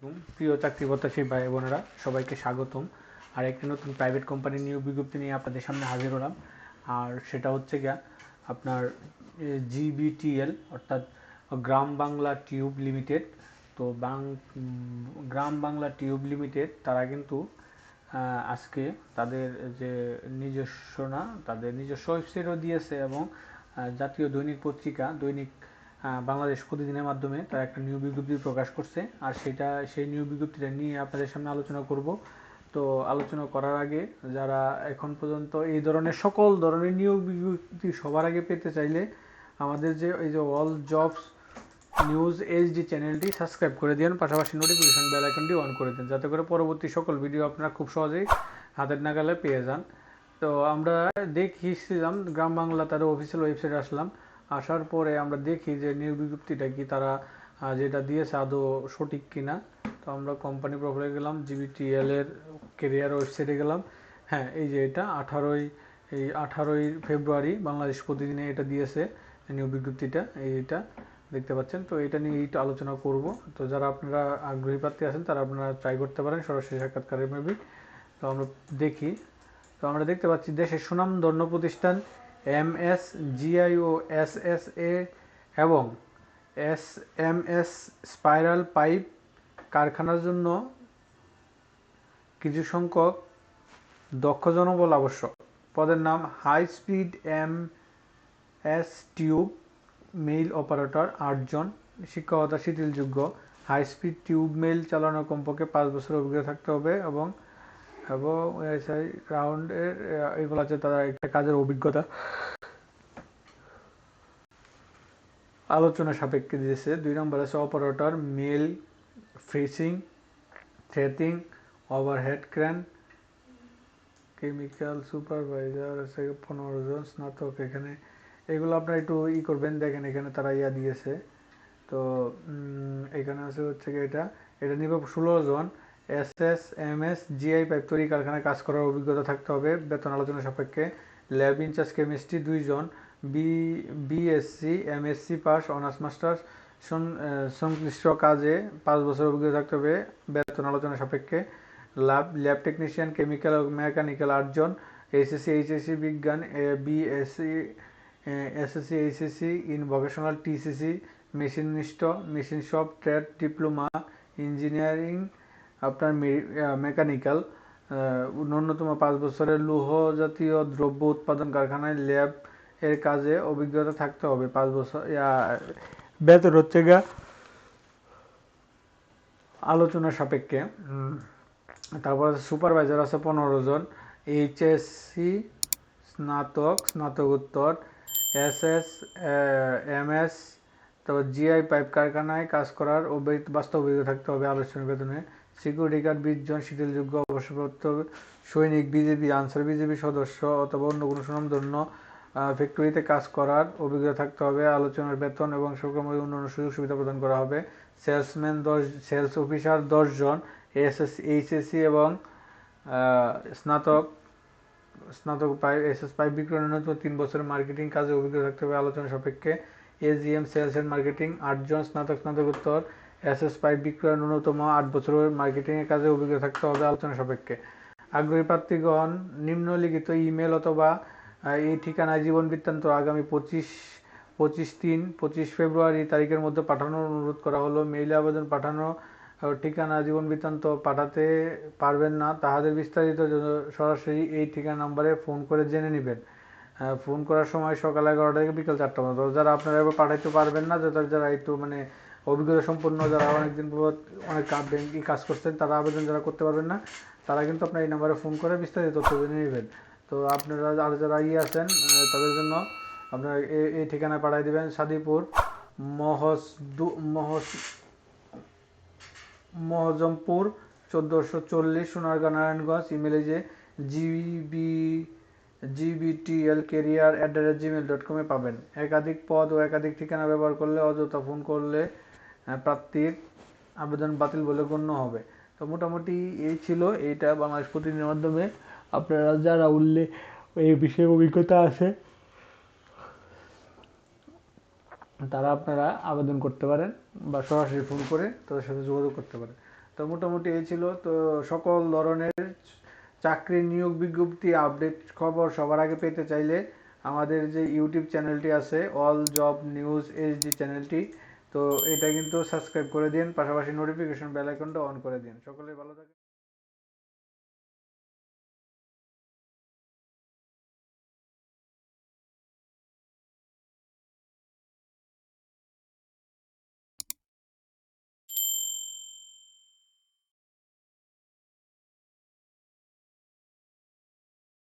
প্রিয় চাকরি প্রত্যাশী ভাই বোনেরা, সবাইকে স্বাগতম। আর একটি নতুন প্রাইভেট কোম্পানি নিয়োগ বিজ্ঞপ্তি নিয়ে আপনাদের সামনে হাজির হলাম। আর সেটা হচ্ছে গিয়া আপনার জিবিটিএল, অর্থাৎ গ্রাম বাংলা টিউব লিমিটেড। তো গ্রাম বাংলা টিউব লিমিটেড তারা কিন্তু আজকে তাদের যে তাদের নিজস্ব ওয়েবসাইটও দিয়েছে, এবং জাতীয় দৈনিক পত্রিকা দৈনিক বাংলাদেশ প্রতিদিনের মাধ্যমে তারা একটা নিয়োগ বিজ্ঞপ্তি প্রকাশ করছে। আর সেই নিয়োগ বিজ্ঞপ্তিটা নিয়ে আপনাদের সামনে আলোচনা করব। তো আলোচনা করার আগে, যারা এখন পর্যন্ত এই ধরনের সকল ধরনের নিয়োগ বিজ্ঞপ্তি সবার আগে পেতে চাইলে আমাদের যে এই যে অল জবস নিউজ এইচডি চ্যানেলটি সাবস্ক্রাইব করে দিন, পাশাপাশি নোটিফিকেশন বেল আইকনটি অন করে দিন, যাতে করে পরবর্তী সকল ভিডিও আপনারা খুব সহজেই হাতের নাগালে পেয়ে যান। তো আমরা দেখছিলাম গ্রাম বাংলা তাদের অফিসিয়াল ওয়েবসাইটে আসলাম। আসার পরে আমরা দেখি যে নিয়োগ বিজ্ঞপ্তিটা কি তারা যেটা দিয়েছে আদৌ সঠিক কিনা। তো আমরা কোম্পানি প্রোফাইলে গেলাম, জিবিটিএল এর কেরিয়ার ওয়েবসাইটে গেলাম। হ্যাঁ, এই যে এটা 18ই ফেব্রুয়ারি বাংলাদেশ প্রতিদিনে এটা দিয়েছে নিয়োগ বিজ্ঞপ্তিটা, এইটা দেখতে পাচ্ছেন। তো এটা নিয়ে এইটা আলোচনা করব। তো যারা আপনারা আগ্রহী প্রার্থী আছেন তারা আপনারা ট্রাই করতে পারেন সরাসরি সাক্ষাৎকারের মেবি। তো আমরা দেখি। তো আমরা দেখতে পাচ্ছি দেশের সুনামধন্য প্রতিষ্ঠান এমএস জিআইও এসএসএ এবং এসএমএস স্পাইরাল পাইপ কারখানার জন্য কিছু সংখ্যক দক্ষ জনবল আবশ্যক। পদের নাম high speed MS tube mill operator 8 জন। শিক্ষকতা শিথিলযোগ্য। হাই স্পিড টিউব মেইল চালানোর কমপক্ষে 5 বছর অভিজ্ঞতা থাকতে হবে, এবং রাউন্ডের এগুলো আছে তারা একটা কাজের অভিজ্ঞতা। আলোচনা সাপেক্ষে দিয়েছে। 2 নম্বর আছে অপারেটর মেল ফ্রেসিং, threading, overhead crane. Chemical supervisor আছে 15 জন। স্নাতক এখানে এগুলো আপনারা একটু করবেন, দেখেন এখানে তারা দিয়েছে। তো এখানে আছে হচ্ছে কি এটা নিবে 16 জন। এসএসএমএস জিআই পাইপ তৈরি কারখানায় কাজ করার অভিজ্ঞতা থাকতে হবে, বেতন আলোচনা সাপেক্ষে। ল্যাব ইনচার্জ কেমিস্ট্রি 2 জন। BSc MSc pass, honours masters সংশ্লিষ্ট কাজে 5 বছর অভিজ্ঞতা থাকতে হবে, বেতন আলোচনা সাপেক্ষে। ল্যাব টেকনিশিয়ান কেমিক্যাল ও মেকানিক্যাল 8 জন। এসএসসি এইচএসসি বিজ্ঞান, BSc SSC HSC in vocational TCC, machinist, machine shop trade diploma, engineering আপনার মেকানিক্যাল, ন্যূনতম 5 বছরের লৌহ জাতীয় দ্রব্য উৎপাদন কারখানায় ল্যাব এর কাজে অভিজ্ঞতা থাকতে হবে 5 বছর। বেতন হচ্ছে গা আলোচনা সাপেক্ষে। তারপর সুপারভাইজার আছে 15 জন। এইচএসসি স্নাতক, স্নাতকোত্তর। এসএস এমএস, তারপর জিআই পাইপ কারখানায় কাজ করার বাস্তব অভিজ্ঞতা থাকতে হবে আলোচনা বেতনে। সিকিউরিটি গার্ড 20 জন। শিথিলযোগ্য অবসরপ্রাপ্ত সৈনিক, বিজেপি, আনসার বিজেপি সদস্য অথবা অন্য কোনো সুনামধন্য ফ্যাক্টরিতে কাজ করার অভিজ্ঞতা থাকতে হবে। আলোচনার বেতন এবং সকলের অন্যান্য সুযোগ সুবিধা প্রদান করা হবে। সেলসম্যান 10, সেলস অফিসার 10 জন। এইচএসসি এবং স্নাতক, এসএস পাইপ বিক্রয়ের ন্যূনতম 3 বছরের মার্কেটিং কাজে অভিজ্ঞতা থাকতে হবে আলোচনা সাপেক্ষে। এজিএম সেলস এন্ড মার্কেটিং 8 জন। স্নাতক, স্নাতকোত্তর। এসএস পাইপ বিক্রয়ের ন্যূনতম 8 বছরের মার্কেটিং এর কাজে অভিজ্ঞতা থাকতে হবে আলোচনা সাপেক্ষে। আগ্রহী প্রার্থীগণ নিম্নলিখিত ইমেল অথবা এই ঠিকানায় জীবন বৃত্তান্ত আগামী 25 ফেব্রুয়ারি তারিখের মধ্যে পাঠানোর অনুরোধ করা হলো। মেইলে আবেদন পাঠানো ঠিকানা জীবন বৃত্তান্ত পাঠাতে পারবেন না, তাহাদের বিস্তারিত সরাসরি এই ঠিকানা নাম্বারে ফোন করে জেনে নেবেন। ফোন করার সময় সকাল 11টা থেকে বিকাল 4টা পর্যন্ত। যারা আপনারা এবার পাঠাইতে পারবেন না, যারা একটু অভিজ্ঞতা সম্পন্ন, যারা অনেকদিন অনেক ব্যাংকিং কাজ করছেন, তারা আবেদন যারা করতে পারবেন না, তারা কিন্তু আপনার এই নাম্বারে ফোন করে বিস্তারিত তথ্য জেনে নেবেন। তো আপনারা আর যারা আছেন তাদের জন্য আপনারা এই ঠিকানায় পাঠাই দেবেন। সাদিপুর মহজমপুর 1440 সোনারগাঁ নারায়ণগঞ্জ। ইমেলে যে gbtlcareer@gmail.com পাবেন। একাধিক পদ ও একাধিক ঠিকানা ব্যবহার করলে অযথা ফোন করলে প্রার্থীর আবেদন বাতিল বলে গণ্য হবে। তো মোটামুটি এই ছিল এইটা বাংলাদেশ প্রতিদিনের মাধ্যমে। আপনারা যারা এই বিষয়ে অভিজ্ঞতা আছে তারা আপনারা আবেদন করতে পারেন, বা সরাসরি ফোন করে তাদের সাথে যোগাযোগ করতে পারেন। তো মোটামুটি এই ছিল। তো সকল ধরনের চাকরি নিয়োগ বিজ্ঞপ্তি আপডেট খবর সবার আগে পেতে চাইলে আমাদের যে ইউটিউব চ্যানেলটি আছে অল জব নিউজ এইচডি চ্যানেলটি, তো এটা কিন্তু সাবস্ক্রাইব করে দিন, পাশাপাশি নোটিফিকেশন বেল আইকনটা অন করে দিন। সকলে ভালো থাকেন।